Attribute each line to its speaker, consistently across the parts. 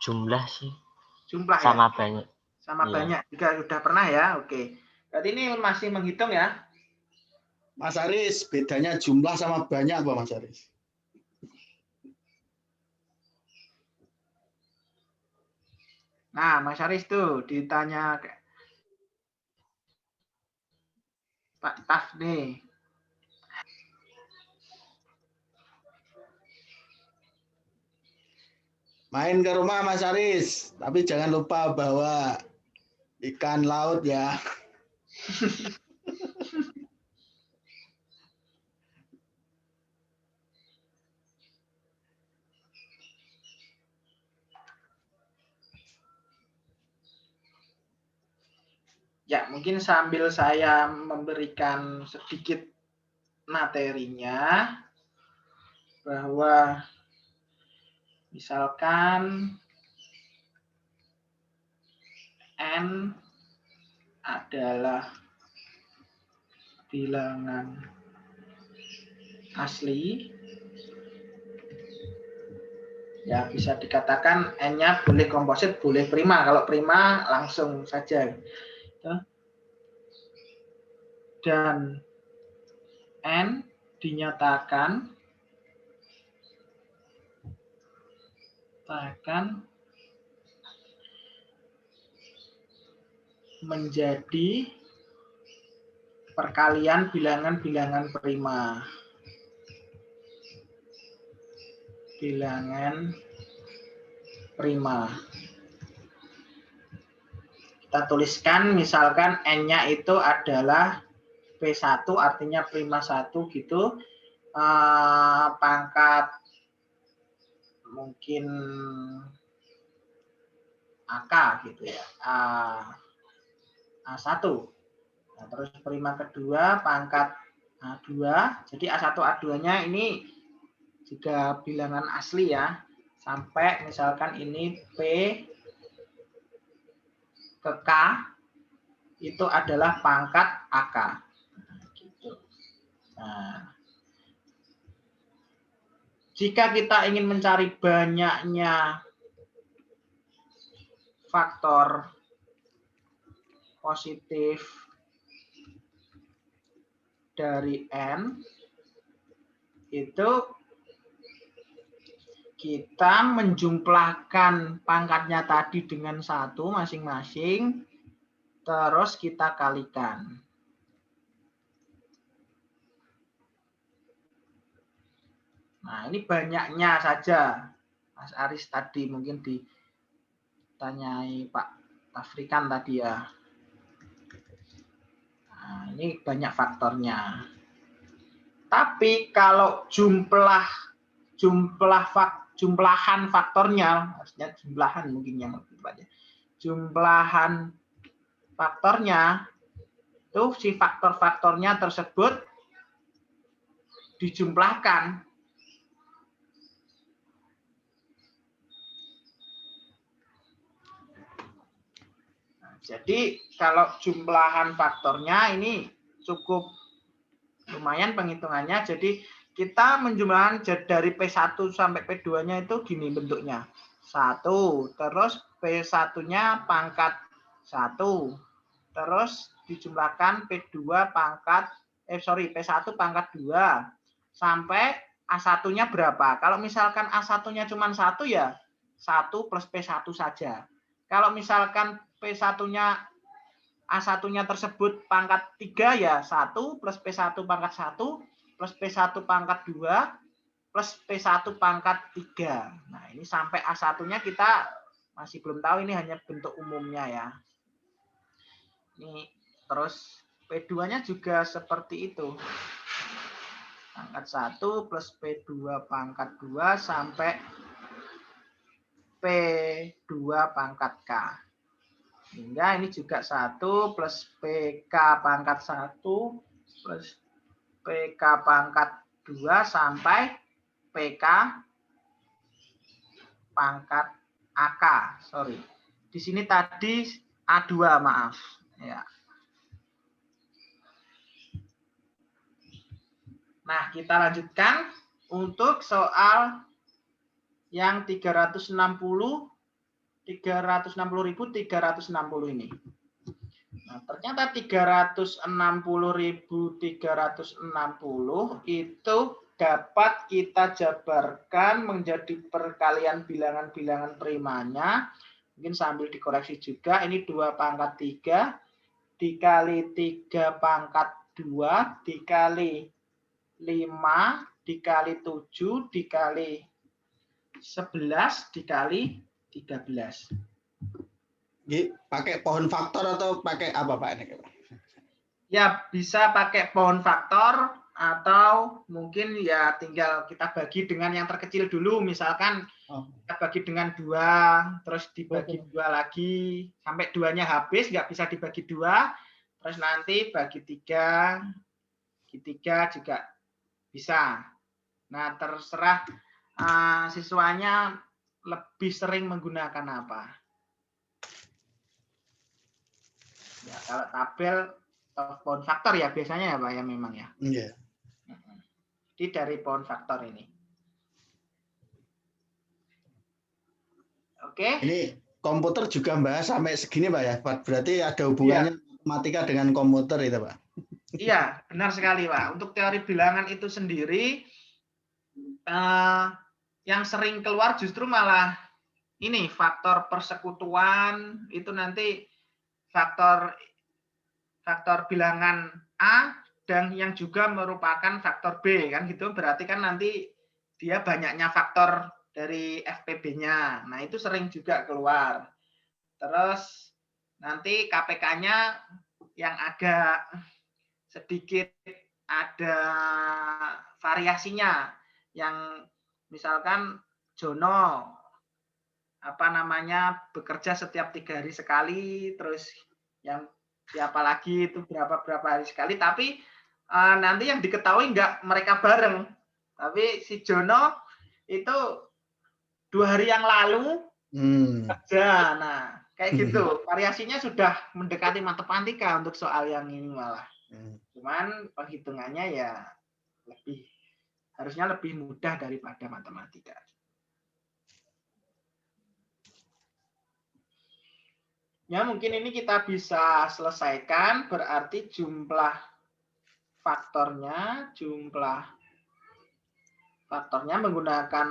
Speaker 1: Jumlah sih.
Speaker 2: Jumlah
Speaker 1: sama
Speaker 2: ya?
Speaker 1: banyak.
Speaker 2: Sama banyak. Juga udah pernah ya? Oke. Berarti ini masih menghitung ya?
Speaker 3: Mas Aris, bedanya jumlah sama banyak apa Mas Aris?
Speaker 2: Nah, Mas Aris tuh ditanya Pak Taf nih.
Speaker 3: Main ke rumah Mas Aris, tapi jangan lupa bawa ikan laut ya.
Speaker 2: Ya, mungkin sambil saya memberikan sedikit materinya, bahwa misalkan N adalah bilangan asli, ya bisa dikatakan N-nya boleh komposit, boleh prima. Kalau prima langsung saja. Dan N dinyatakan menjadi perkalian bilangan-bilangan prima. Bilangan prima. Kita tuliskan misalkan N-nya itu adalah P1, artinya prima 1 gitu. Pangkat mungkin AK gitu ya. A1. Nah, terus prima kedua pangkat A2. Jadi A1 A2-nya ini juga bilangan asli ya. Sampai misalkan ini P ke K itu adalah pangkat AK. Gitu. Nah, jika kita ingin mencari banyaknya faktor positif dari N, itu kita menjumlahkan pangkatnya tadi dengan 1 masing-masing, terus kita kalikan. Nah, ini banyaknya saja. Mas Aris tadi mungkin ditanyai Pak Tafrikan tadi ya. Nah, ini banyak faktornya. Tapi kalau jumlahan faktornya, maksudnya jumlahan mungkin yang lebih tepatnya. Jumlahan faktornya itu si faktor-faktornya tersebut dijumlahkan. Nah, jadi kalau jumlahan faktornya ini cukup lumayan penghitungannya. Jadi kita menjumlahkan dari P1 sampai P2-nya itu gini bentuknya. 1, terus P1-nya pangkat 1. Terus dijumlahkan P2 pangkat P1 pangkat 2 sampai A1-nya berapa? Kalau misalkan A1-nya cuma 1 ya 1 plus P1 saja. Kalau misalkan P1-nya A1-nya tersebut pangkat 3 ya 1 plus P1 pangkat 1 plus P1 pangkat 2 plus P1 pangkat 3. Nah, ini sampai A1-nya kita masih belum tahu, ini hanya bentuk umumnya ya. Ini terus P2-nya juga seperti itu. Pangkat 1 plus P2 pangkat 2 sampai P2 pangkat K. Hingga ini juga 1 plus PK pangkat 1 plus PK pangkat 2 sampai PK pangkat AK. Sorry. Di sini tadi A2, maaf. Ya. Nah, kita lanjutkan untuk soal yang 360 360.360 ini. Nah, ternyata 360.360 itu dapat kita jabarkan menjadi perkalian bilangan-bilangan primanya. Mungkin sambil dikoreksi juga, ini 2 pangkat 3 dikali 3 pangkat 2 dikali 5 dikali 7 dikali 11 dikali 13.
Speaker 3: Pakai pohon faktor atau pakai apa Pak?
Speaker 2: Ya, bisa pakai pohon faktor atau mungkin ya tinggal kita bagi dengan yang terkecil dulu. Misalkan kita bagi dengan 2, terus dibagi 2 lagi sampai 2-nya habis, nggak bisa dibagi 2, terus nanti bagi 3, bagi 3 juga bisa. Nah, terserah siswanya lebih sering menggunakan apa. Ya, kalau tabel pohon faktor ya biasanya ya Pak ya memang ya.
Speaker 3: Iya.
Speaker 2: Jadi dari pohon faktor ini. Oke.
Speaker 3: Ini komputer juga bahas sampai segini Pak ya. Berarti ada hubungannya matematika dengan komputer itu Pak.
Speaker 2: Iya, benar sekali Pak. Untuk teori bilangan itu sendiri yang sering keluar justru malah ini faktor persekutuan itu nanti faktor bilangan A dan yang juga merupakan faktor B kan gitu. Berarti kan nanti dia banyaknya faktor dari FPB-nya. Nah, itu sering juga keluar. Terus nanti KPK-nya yang agak sedikit ada variasinya. Yang misalkan Jono bekerja setiap 3 hari sekali, terus yang siapa lagi itu berapa hari sekali, tapi nanti yang diketahui nggak mereka bareng, tapi si Jono itu 2 hari yang lalu kerja, nah kayak gitu variasinya sudah mendekati matematika untuk soal yang ini malah, cuman perhitungannya ya harusnya lebih mudah daripada matematika. Ya, mungkin ini kita bisa selesaikan, berarti jumlah faktornya menggunakan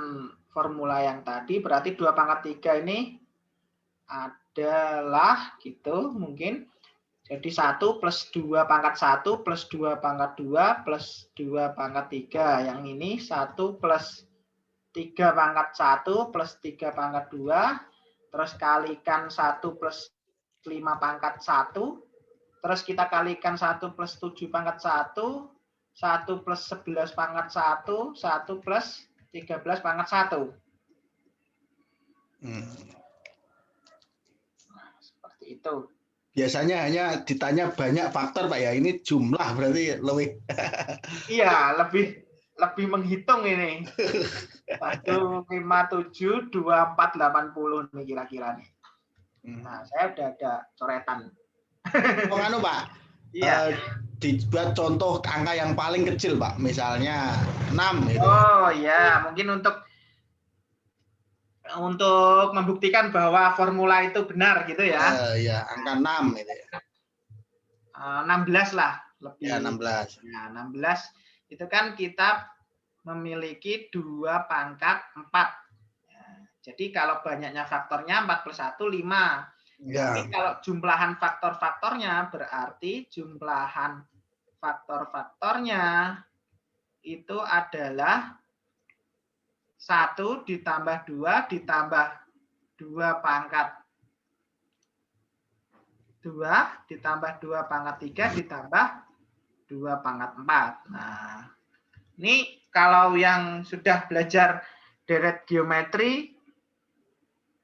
Speaker 2: formula yang tadi, berarti 2 pangkat 3 ini adalah gitu mungkin. Jadi 1 plus 2 pangkat 1 plus 2 pangkat 2 plus 2 pangkat 3. Yang ini 1 plus 3 pangkat 1 plus 3 pangkat 2, terus kalikan 1 plus 5 pangkat 1, terus kita kalikan 1 plus 7 pangkat 1, 1 plus 11 pangkat 1, 1 plus 13 pangkat 1. Nah, seperti itu.
Speaker 3: Biasanya hanya ditanya banyak faktor Pak ya, ini jumlah berarti lebih.
Speaker 2: Iya, lebih menghitung ini. 1, 5, 7, 2, 4, 80 nih kira-kira nih. Nah, saya udah ada coretan.
Speaker 3: Oh, Pak. Iya. Dibuat contoh angka yang paling kecil, Pak. Misalnya 6 gitu.
Speaker 2: Oh, ya, mungkin untuk membuktikan bahwa formula itu benar gitu ya.
Speaker 3: Iya, angka 6 gitu ya.
Speaker 2: 16 lah lebih.
Speaker 3: Ya, 16.
Speaker 2: Nah, 16 itu kan kita memiliki 2 pangkat 4. Jadi kalau banyaknya faktornya 4 plus 1, 5. Ya. Tapi kalau jumlahan faktor-faktornya berarti jumlahan faktor-faktornya itu adalah 1 ditambah 2 ditambah 2 pangkat 2 ditambah 2 pangkat 3 ditambah 2 pangkat 4. Nah, ini kalau yang sudah belajar deret geometri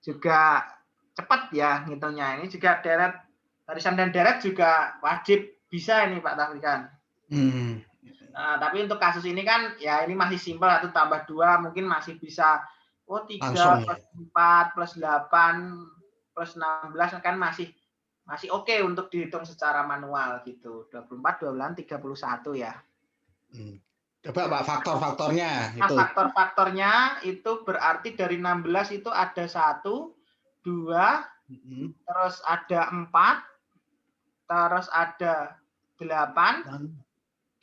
Speaker 2: juga cepat ya ngitungnya. Ini juga deret barisan dan deret juga wajib bisa ini Pak Tafrikan. Nah, tapi untuk kasus ini kan ya ini masih simpel, 1 tambah 2 mungkin masih bisa 3 plus 4 plus 8 plus 16 kan masih oke untuk dihitung secara manual gitu. 24, 28, 31 ya.
Speaker 3: Coba Pak faktor-faktornya
Speaker 2: itu. Faktor-faktornya itu berarti dari 16 itu ada 1, 2, terus ada 4, terus ada 8,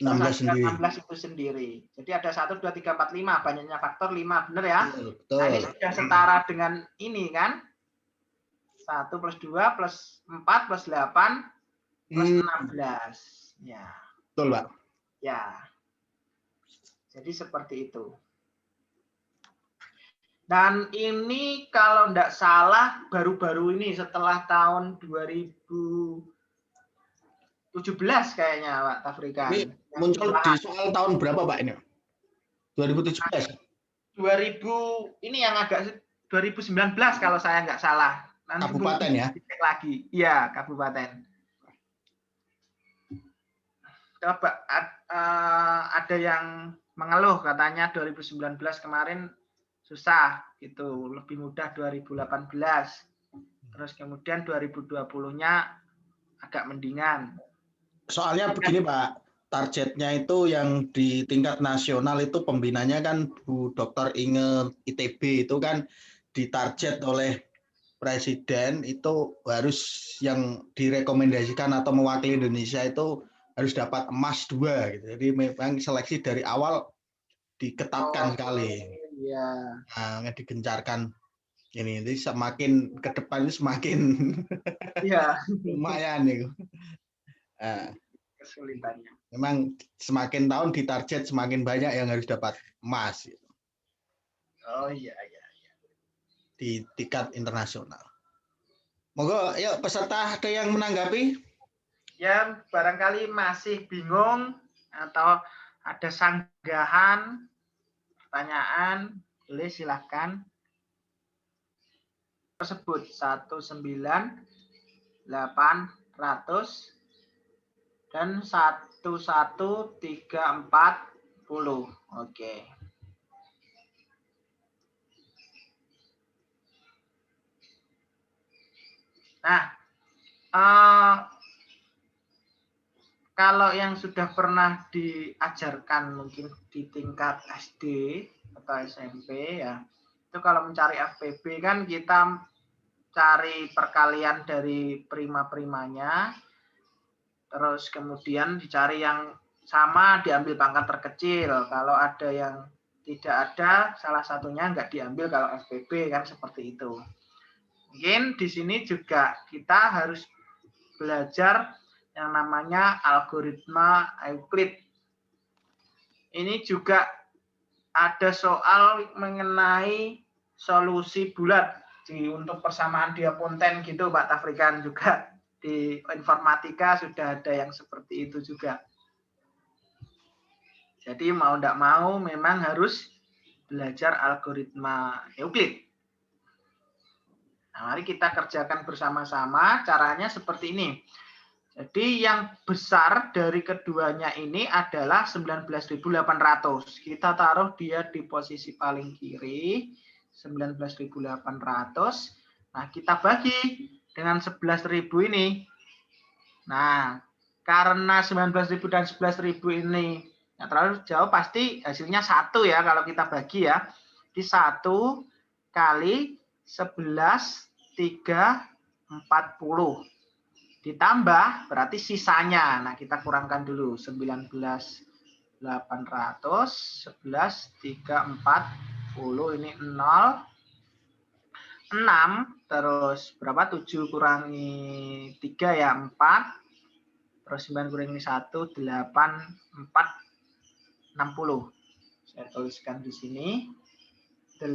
Speaker 3: Dan
Speaker 2: terus
Speaker 3: 16
Speaker 2: ada
Speaker 3: sendiri.
Speaker 2: 16 itu sendiri. Jadi ada 1, 2, 3, 4, 5. Banyaknya faktor 5, benar ya?
Speaker 3: Betul.
Speaker 2: Nah, ini sudah setara dengan ini kan? 1 plus 2 plus 4 plus 8 plus 16. Ya.
Speaker 3: Betul, Pak.
Speaker 2: Ya. Jadi seperti itu. Dan ini kalau tidak salah baru-baru ini setelah tahun 2017 kayaknya Pak Tafrikan.
Speaker 3: Ini muncul di soal tahun berapa Pak ini? 2017.
Speaker 2: 2000 ini yang agak 2019 kalau saya nggak salah. Nanti
Speaker 3: Kabupaten ya?
Speaker 2: Dicek lagi. Iya, kabupaten. Coba ada yang mengeluh katanya 2019 kemarin susah gitu, lebih mudah 2018. Terus kemudian 2020-nya agak mendingan.
Speaker 3: Soalnya begini Pak, targetnya itu yang di tingkat nasional itu pembinanya kan Bu Dr. Inge ITB itu kan ditarget oleh Presiden itu harus yang direkomendasikan atau mewakili Indonesia itu harus dapat emas 2 gitu. Jadi memang seleksi dari awal diketatkan sekali.
Speaker 2: Iya.
Speaker 3: Nah, digencarkan ini. Jadi semakin ke depan ini semakin
Speaker 2: Iya.
Speaker 3: lumayan nih. Nah,
Speaker 2: Kesulitannya.
Speaker 3: memang semakin tahun ditarget semakin banyak yang harus dapat emas gitu.
Speaker 2: Oh iya.
Speaker 3: Di tingkat internasional. Moga, yuk peserta ada yang menanggapi?
Speaker 2: Ya, barangkali masih bingung atau ada sanggahan, pertanyaan, boleh silahkan. Tersebut 19800 dan 11340. Oke. Nah, kalau yang sudah pernah diajarkan mungkin di tingkat SD atau SMP ya, itu kalau mencari FPB kan kita cari perkalian dari prima-primanya, terus kemudian dicari yang sama diambil pangkat terkecil. Kalau ada yang tidak ada, salah satunya nggak diambil kalau FPB kan seperti itu. Mungkin di sini juga kita harus belajar yang namanya algoritma Euclid. Ini juga ada soal mengenai solusi bulat untuk persamaan Diophantine gitu Pak Tafrikan, juga di informatika sudah ada yang seperti itu juga. Jadi mau tidak mau memang harus belajar algoritma Euclid. Nah, mari kita kerjakan bersama-sama. Caranya seperti ini. Jadi yang besar dari keduanya ini adalah 19.800. Kita taruh dia di posisi paling kiri, 19.800. Nah, kita bagi dengan 11.000 ini. Nah, karena 19.000 dan 11.000 ini yang terlalu jauh, pasti hasilnya 1 ya kalau kita bagi ya. Di 1 kali 11.340. Ditambah berarti sisanya. Nah, kita kurangkan dulu 19.800 11.340 ini 0 6 terus berapa 7 kurangi 3 ya 4 terus 9 kurangi 1 8 4 60. Saya tuliskan di sini 8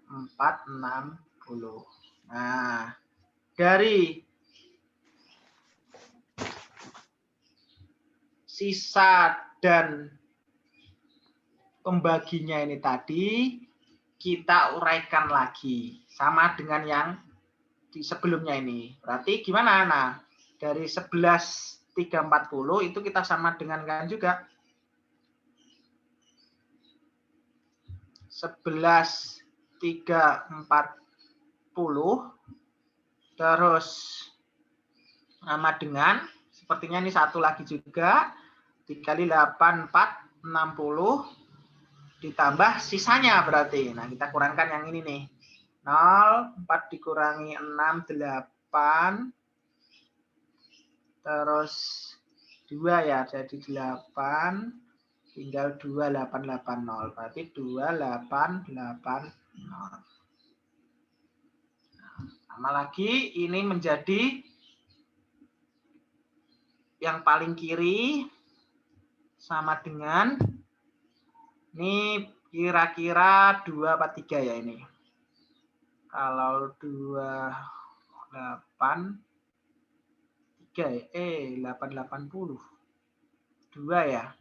Speaker 2: 4 60. Nah, dari sisa dan pembaginya ini tadi kita uraikan lagi sama dengan yang di sebelumnya ini. Berarti gimana? Nah, dari 11.340 itu kita sama dengan kan juga 11.340 terus sama dengan sepertinya ini 1 lagi juga dikali 8 4 60 ditambah sisanya berarti. Nah, kita kurangkan yang ini nih. 0, 4 dikurangi 6, 8. Terus 2 ya, jadi 8. Tinggal 2880. Berarti 2880. Sama lagi, ini menjadi yang paling kiri sama dengan ini kira-kira 2 apa 3 ya ini. Kalau 28 3 880. 2 ya.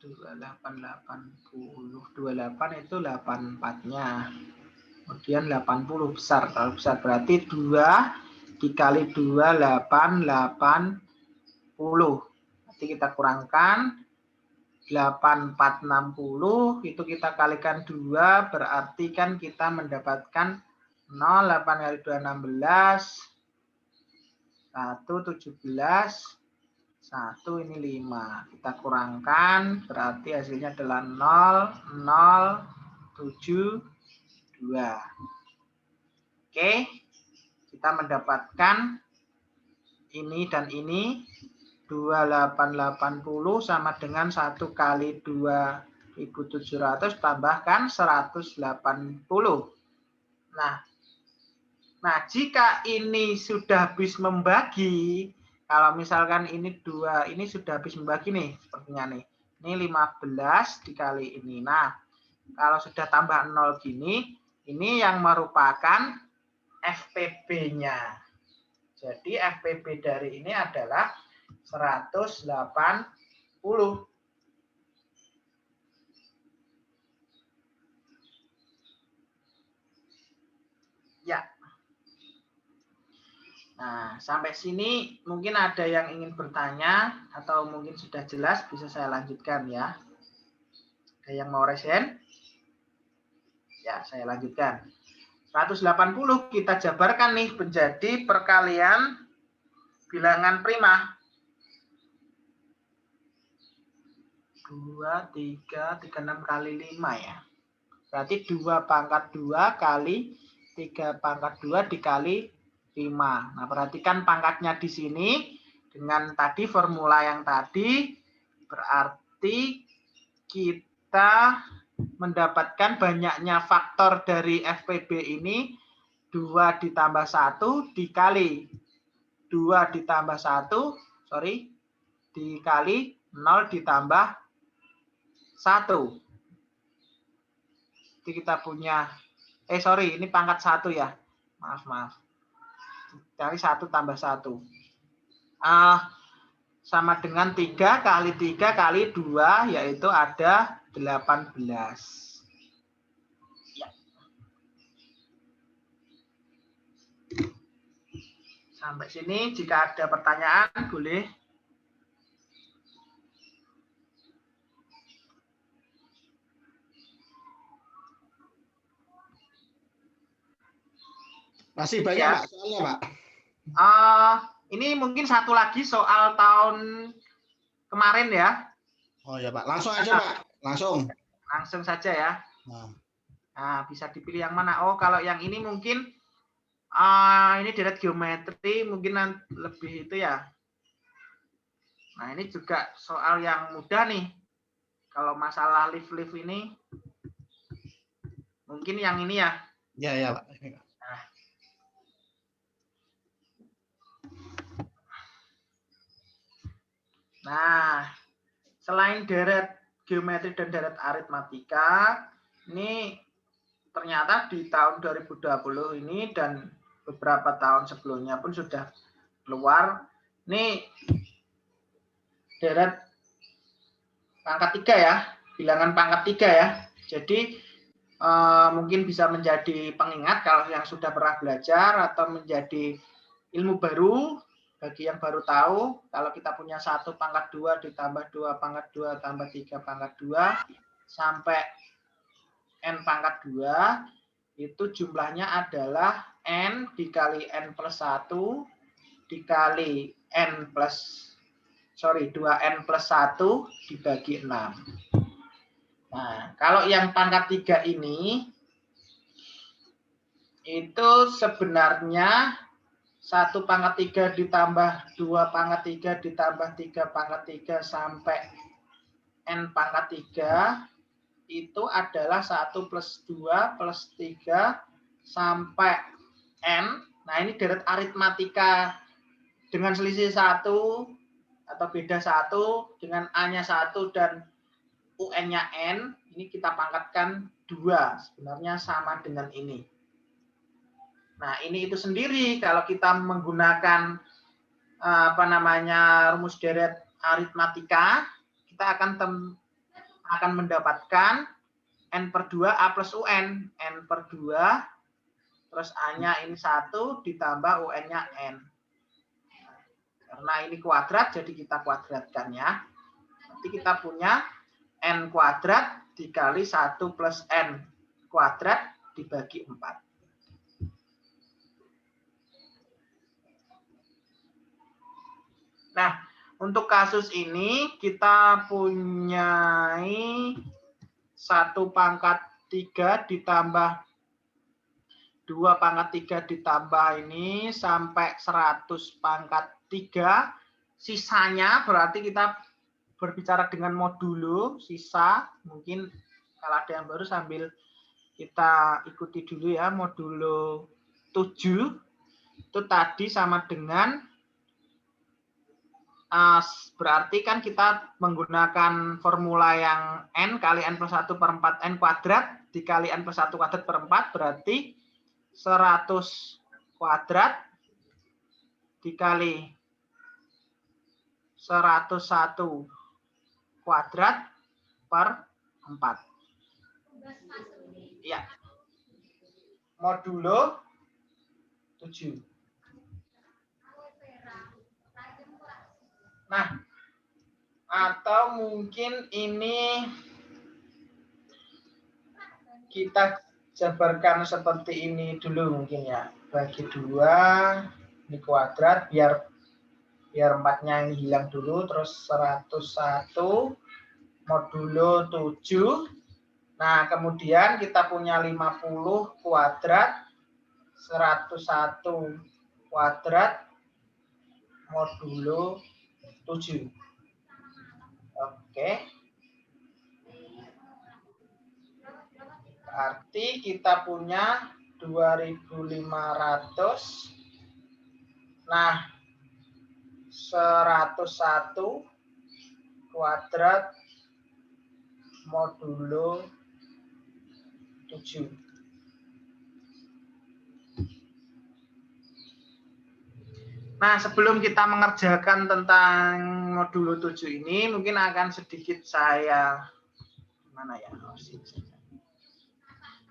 Speaker 2: 2880. 28 itu 84-nya. Kemudian 80 besar. Kalau besar berarti 2 dikali 2, 8, 80. Nanti kita kurangkan 8460 itu kita kalikan 2 berarti kan kita mendapatkan 0, 8 kali 2 16, 1 17, 1 ini 5. Kita kurangkan berarti hasilnya adalah 0, 0, 7, 2. Oke, kita mendapatkan ini dan ini 2880 sama dengan 1 kali 2700 tambahkan 180. Nah, jika ini sudah habis membagi, kalau misalkan ini 2, ini sudah habis membagi nih, sepertinya nih. Ini 15 dikali ini. Nah, kalau sudah tambah 0 gini, ini yang merupakan FPB-nya. Jadi FPB dari ini adalah 180. Ya. Nah, sampai sini mungkin ada yang ingin bertanya atau mungkin sudah jelas, bisa saya lanjutkan ya. Ada yang mau resen? Ya, saya lanjutkan. 180 kita jabarkan nih menjadi perkalian bilangan prima. 2, 3, 36 kali 5 ya. Berarti 2 pangkat 2 kali 3 pangkat 2 dikali 5. Nah, perhatikan pangkatnya di sini dengan tadi formula yang tadi berarti kita mendapatkan banyaknya faktor dari FPB ini 2 ditambah 1 dikali 2 ditambah 1, dikali 0 ditambah 1. Jadi kita punya, ini pangkat 1 ya. Maaf. Dari 1 tambah 1. Sama dengan 3 kali 3 kali 2, yaitu ada 18. Ya. Sampai sini, jika ada pertanyaan, boleh.
Speaker 3: Masih banyak,
Speaker 2: ya.
Speaker 3: Pak, soalnya, Pak.
Speaker 2: Ini mungkin satu lagi soal tahun kemarin ya.
Speaker 3: Oh ya, Pak. Langsung aja, Pak. Langsung
Speaker 2: saja ya. Nah, bisa dipilih yang mana? Oh, kalau yang ini mungkin ini deret geometri, mungkin lebih itu ya. Nah, ini juga soal yang mudah nih. Kalau masalah lift ini, mungkin yang ini ya.
Speaker 3: Ya, Pak.
Speaker 2: Nah, selain deret geometri dan deret aritmatika, ini ternyata di tahun 2020 ini dan beberapa tahun sebelumnya pun sudah keluar. Ini deret pangkat 3 ya, bilangan pangkat 3 ya. Jadi mungkin bisa menjadi pengingat kalau yang sudah pernah belajar atau menjadi ilmu baru bagi yang baru tahu. Kalau kita punya 1 pangkat 2 ditambah 2 pangkat 2 tambah 3 pangkat 2 sampai n pangkat 2 itu jumlahnya adalah n dikali n plus 1 dikali 2n plus 1 dibagi 6. Nah, kalau yang pangkat 3 ini, itu sebenarnya 1 pangkat 3 ditambah 2 pangkat 3 ditambah 3 pangkat 3 sampai N pangkat 3 itu adalah 1 plus 2 plus 3 sampai N. Nah, ini deret aritmatika dengan selisih 1 atau beda 1 dengan A-nya 1 dan UN-nya N. Ini kita pangkatkan 2. Sebenarnya sama dengan ini. Nah, ini itu sendiri kalau kita menggunakan rumus deret aritmatika, kita akan mendapatkan N per 2 A plus UN. N per 2, terus A-nya ini 1 ditambah UN-nya N. Karena ini kuadrat, jadi kita kuadratkan ya. Nanti kita punya N kuadrat dikali 1 plus N kuadrat dibagi 4. Nah, untuk kasus ini kita punya 1 pangkat 3 ditambah 2 pangkat 3 ditambah ini sampai 100 pangkat 3. Sisanya berarti kita berbicara dengan modulo, sisa. Mungkin kalau ada yang baru sambil kita ikuti dulu ya, modulo 7. Itu tadi sama dengan berarti kan kita menggunakan formula yang N kali N plus 1 per 4 N kuadrat dikali N plus 1 kuadrat per 4 berarti 100 kuadrat dikali 101 kuadrat per 4. Ya. Modulo 7. Nah, atau mungkin ini kita jabarkan seperti ini dulu mungkin ya. Bagi 2, ini kuadrat, biar 4-nya ini hilang dulu, terus 101 modulo 7. Nah, kemudian kita punya 50 kuadrat, 101 kuadrat modulo 7. Oke. Berarti kita punya 2500. Nah, 101 kuadrat modulo 7. Nah, sebelum kita mengerjakan tentang modulo 7 ini, mungkin akan sedikit saya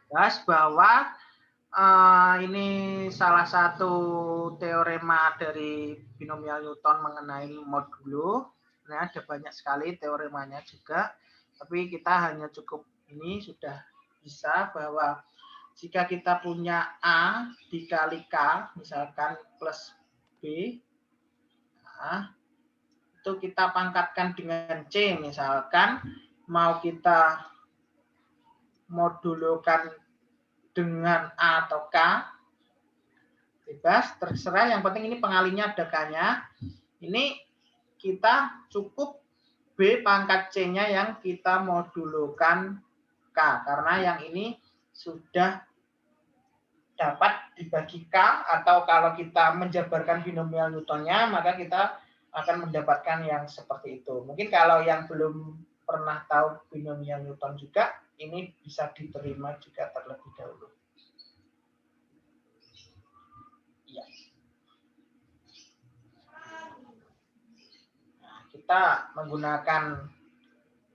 Speaker 2: bahas bahwa ini salah satu teorema dari binomial Newton mengenai modulo. Nah, ada banyak sekali teoremanya juga, tapi kita hanya cukup ini sudah bisa bahwa jika kita punya A dikali K, misalkan plus B, nah, itu kita pangkatkan dengan C, misalkan mau kita modulokan dengan A atau K, bebas, terserah, yang penting ini pengalinya ada K-nya. Ini kita cukup B pangkat C-nya yang kita modulokan K, karena yang ini sudah dapat dibagi K, atau kalau kita menjabarkan binomial Newtonnya, maka kita akan mendapatkan yang seperti itu. Mungkin kalau yang belum pernah tahu binomial Newton juga, ini bisa diterima juga terlebih dahulu. Ya. Nah, kita menggunakan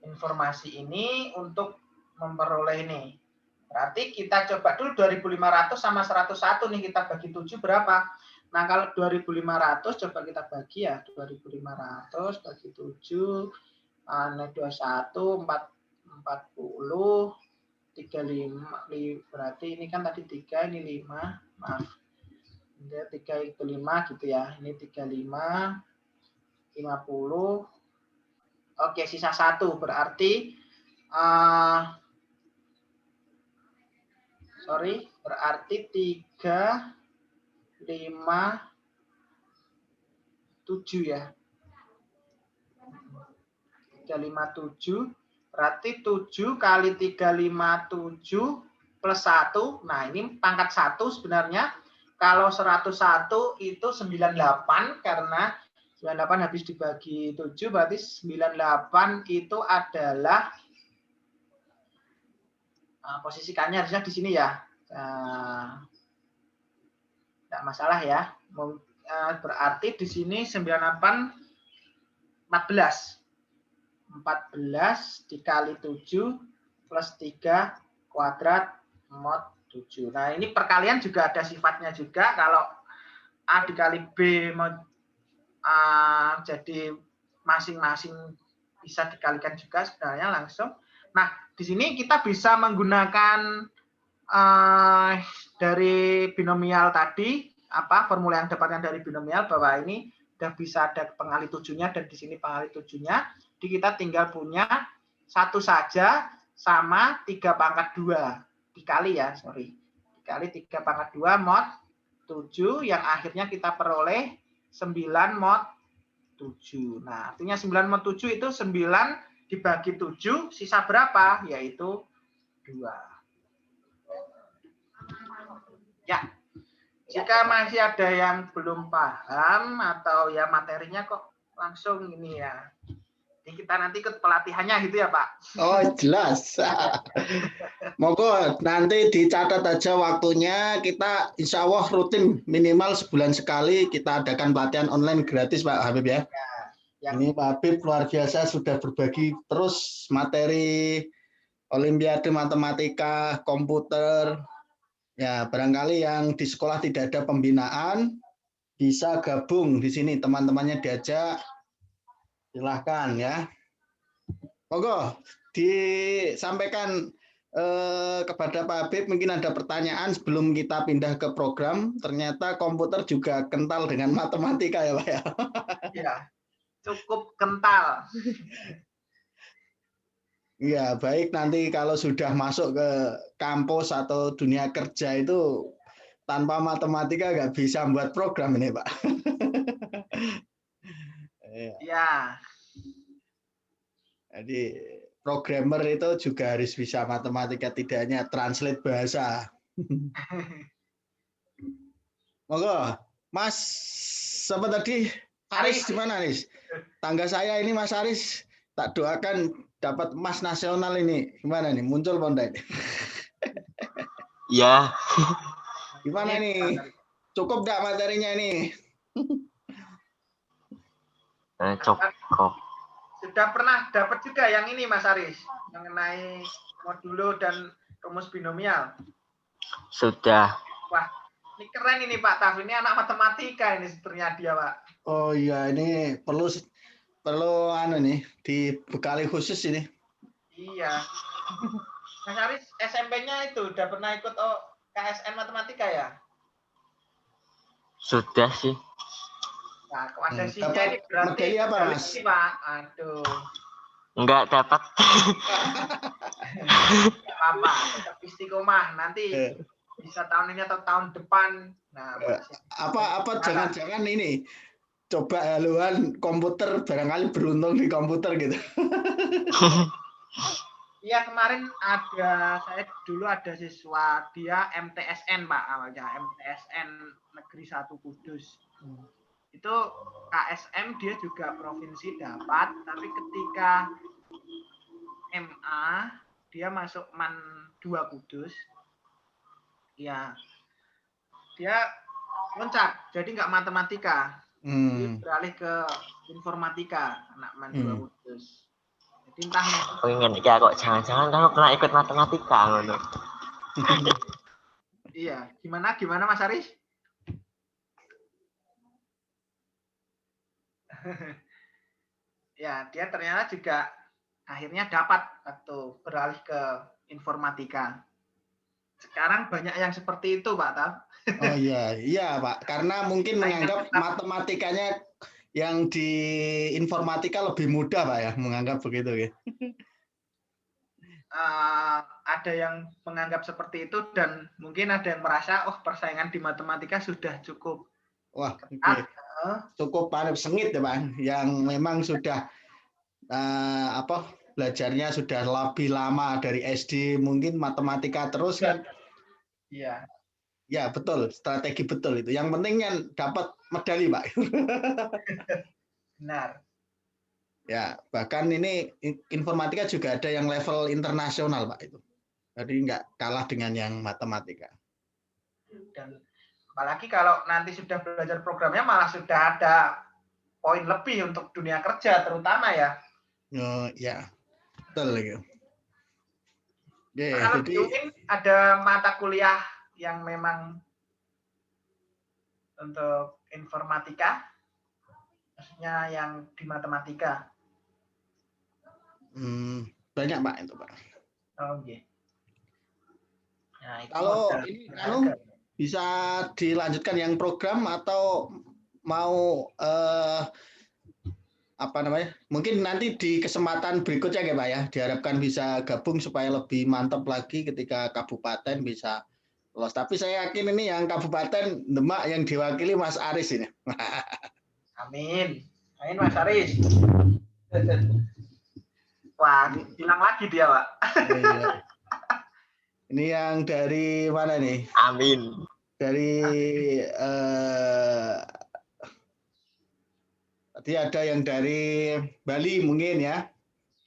Speaker 2: informasi ini untuk memperoleh ini. Berarti kita coba dulu 2500 sama 101 nih, kita bagi 7 berapa? Nah, kalau 2500 coba kita bagi ya, 2500 bagi 7, 21, 40, 35, berarti ini kan tadi 3, ini 5, maaf. 3 ke 5 gitu ya, ini 35, 50, oke, sisa 1, berarti berarti 357 ya. 357 berarti 7 kali 357 plus 1. Nah, ini pangkat 1 sebenarnya. Kalau 101 itu 98 karena 98 habis dibagi 7 berarti 98 itu adalah posisikannya harusnya di sini ya. Tidak masalah ya. Berarti di sini 98 14 dikali 7 plus 3 kuadrat mod 7. Nah, ini perkalian juga ada sifatnya juga. Kalau A dikali B jadi masing-masing bisa dikalikan juga sebenarnya langsung. Nah, di sini kita bisa menggunakan dari binomial tadi, formula yang dapatkan dari binomial bahwa ini udah bisa ada pengali 7-nya dan di sini pengali 7-nya. Jadi kita tinggal punya satu saja sama 3 pangkat 2 dikali ya, dikali 3 pangkat 2 mod 7 yang akhirnya kita peroleh 9 mod 7. Nah, artinya 9 mod 7 itu 9 dibagi 7, sisa berapa? Yaitu 2. Ya, jika masih ada yang belum paham atau ya materinya kok langsung ini ya. Jadi kita nanti ikut pelatihannya gitu ya Pak?
Speaker 3: Oh jelas. Monggo nanti dicatat aja waktunya. Kita insya Allah rutin minimal sebulan sekali kita adakan pelatihan online gratis Pak Habib ya. Ini Pak Habib luar biasa sudah berbagi terus materi Olimpiade Matematika, komputer. Ya barangkali yang di sekolah tidak ada pembinaan bisa gabung di sini teman-temannya diajak. Silahkan ya. Monggo disampaikan kepada Pak Habib, mungkin ada pertanyaan sebelum kita pindah ke program. Ternyata komputer juga kental dengan matematika ya Pak ya.
Speaker 2: Ya, cukup kental.
Speaker 3: Iya, baik nanti kalau sudah masuk ke kampus atau dunia kerja itu tanpa matematika nggak bisa buat program ini Pak.
Speaker 2: Ya.
Speaker 3: Jadi programmer itu juga harus bisa matematika, tidak hanya translate bahasa. Monggo, Mas, siapa tadi? Aris di mana Aris? Tangga saya ini Mas Aris, tak doakan dapat emas nasional ini. Gimana nih? Muncul Ponda ini?
Speaker 1: Ya.
Speaker 3: Gimana nih? Cukup nggak materinya ini?
Speaker 1: Cukup.
Speaker 2: Sudah pernah dapat juga yang ini Mas Aris, mengenai modulo dan rumus binomial?
Speaker 1: Sudah.
Speaker 2: Wah, ini keren ini Pak Taf, ini anak matematika ini sebenarnya dia Pak.
Speaker 3: Oh iya, ini perlu nih dibekali khusus ini.
Speaker 2: Iya. Mas Aris SMP-nya itu udah pernah ikut KSN matematika ya?
Speaker 1: Sudah sih.
Speaker 2: Nah, kuadresinya ini berarti
Speaker 3: medali apa Mas?
Speaker 2: Pak. Aduh.
Speaker 1: Enggak dapat.
Speaker 2: Apa? Tetap istiqomah nanti bisa tahun ini atau tahun depan. Nah,
Speaker 3: apa jangan-jangan ini coba haluan komputer barangkali beruntung di komputer gitu.
Speaker 2: Iya kemarin saya dulu ada siswa dia MTSN Pak awalnya MTSN Negeri 1 Kudus. Itu KSM dia juga provinsi dapat, tapi ketika MA dia masuk MAN 2 Kudus, ya dia loncat, jadi nggak matematika, dia beralih ke informatika, anak MAN 2 Kudus. Jadi entah
Speaker 1: Aku ingin ya kok jangan-jangan kamu pernah ikut matematika ngono.
Speaker 2: Iya, gimana Mas Aris? Ya, dia ternyata juga akhirnya dapat atau beralih ke informatika. Sekarang banyak yang seperti itu, Pak Taf.
Speaker 3: Oh iya Pak, karena mungkin menganggap matematikanya yang di informatika lebih mudah Pak ya, menganggap begitu ya.
Speaker 2: ada yang menganggap seperti itu dan mungkin ada yang merasa persaingan di matematika sudah cukup
Speaker 3: Wah,
Speaker 2: ketat.
Speaker 3: cukup sengit ya Pak, yang memang sudah belajarnya sudah lebih lama dari SD, mungkin matematika terus kan.
Speaker 2: Iya.
Speaker 3: Ya betul, strategi betul itu. Yang penting kan dapat medali Pak.
Speaker 2: Benar.
Speaker 3: Ya, bahkan ini informatika juga ada yang level internasional Pak itu. Jadi nggak kalah dengan yang matematika.
Speaker 2: Dan apalagi kalau nanti sudah belajar programnya malah sudah ada poin lebih untuk dunia kerja terutama ya.
Speaker 3: Ya, betul gitu.
Speaker 2: Kalau di UIN ada mata kuliah yang memang untuk informatika, maksudnya yang di matematika.
Speaker 3: Banyak Pak itu Pak.
Speaker 2: Oh iya. Nah, itu
Speaker 3: kalau ini bisa dilanjutkan yang program atau mau mungkin nanti di kesempatan berikutnya ya Pak ya, diharapkan bisa gabung supaya lebih mantap lagi ketika kabupaten bisa lolos. Tapi saya yakin ini yang kabupaten Demak yang diwakili Mas Aris ini.
Speaker 2: Amin. Amin Mas Aris. Wah, hilang lagi dia Pak.
Speaker 3: Ini yang dari mana nih?
Speaker 1: Amin.
Speaker 3: Dari tadi ada yang dari Bali mungkin ya?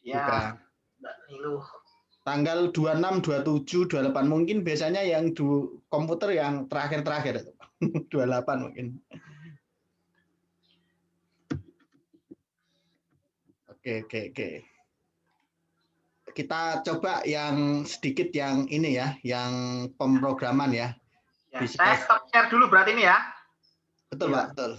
Speaker 2: Ya. Mbak Niluh.
Speaker 3: Tanggal 26, 27, 28 mungkin biasanya yang komputer yang terakhir itu. 28 mungkin. Oke. Kita coba yang sedikit yang ini ya, yang pemrograman ya.
Speaker 2: Saya stop share dulu berarti ini ya.
Speaker 3: Betul Pak, betul.